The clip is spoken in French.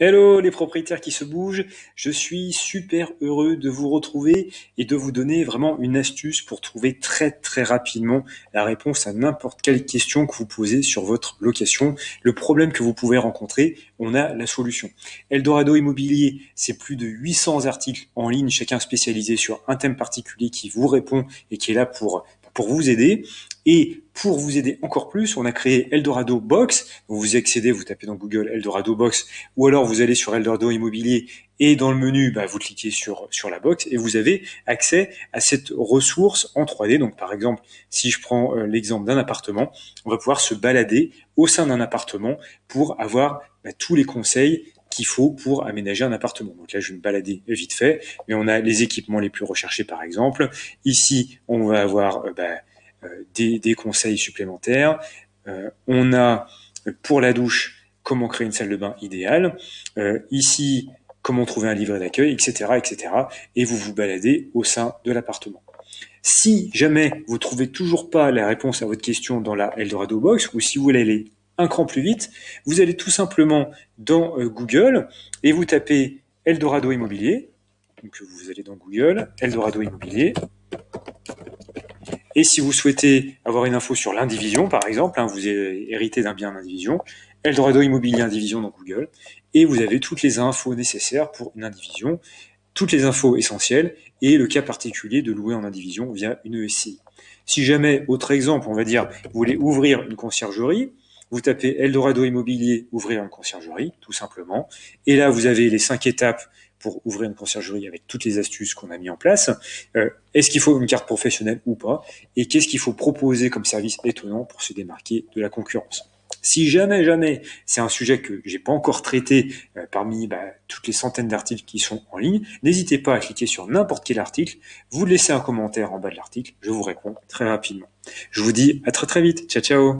Hello les propriétaires qui se bougent, je suis super heureux de vous retrouver et de vous donner vraiment une astuce pour trouver très rapidement la réponse à n'importe quelle question que vous posez sur votre location. Le problème que vous pouvez rencontrer, on a la solution. Eldorado Immobilier, c'est plus de 800 articles en ligne, chacun spécialisé sur un thème particulier qui vous répond et qui est là pour vous aider. Et pour vous aider encore plus, on a créé Eldorado Box. Vous accédez, vous tapez dans Google Eldorado Box, ou alors vous allez sur Eldorado Immobilier et dans le menu, vous cliquez sur la box et vous avez accès à cette ressource en 3D. Donc par exemple, si je prends l'exemple d'un appartement, on va pouvoir se balader au sein d'un appartement pour avoir tous les conseils qu'il faut pour aménager un appartement. Donc là, je vais me balader vite fait, mais on a les équipements les plus recherchés par exemple. Ici, on va avoir des conseils supplémentaires. On a pour la douche comment créer une salle de bain idéale. Ici, comment trouver un livret d'accueil, etc. Et vous vous baladez au sein de l'appartement. Si jamais vous trouvez toujours pas la réponse à votre question dans la Eldorado Box, ou si vous voulez aller un cran plus vite, vous allez tout simplement dans Google et vous tapez Eldorado Immobilier. Donc vous allez dans Google, Eldorado Immobilier. Et si vous souhaitez avoir une info sur l'indivision, par exemple, vous héritez d'un bien en indivision, Eldorado Immobilier Indivision dans Google, et vous avez toutes les infos nécessaires pour une indivision, toutes les infos essentielles, et le cas particulier de louer en indivision via une SCI. Si jamais, autre exemple, on va dire, vous voulez ouvrir une conciergerie, vous tapez Eldorado Immobilier, ouvrir une conciergerie, tout simplement, et là vous avez les 5 étapes pour ouvrir une conciergerie avec toutes les astuces qu'on a mis en place. Est-ce qu'il faut une carte professionnelle ou pas? Et qu'est-ce qu'il faut proposer comme service étonnant pour se démarquer de la concurrence? Si jamais c'est un sujet que j'ai pas encore traité parmi toutes les centaines d'articles qui sont en ligne, n'hésitez pas à cliquer sur n'importe quel article, vous laissez un commentaire en bas de l'article, je vous réponds très rapidement. Je vous dis à très vite, ciao ciao.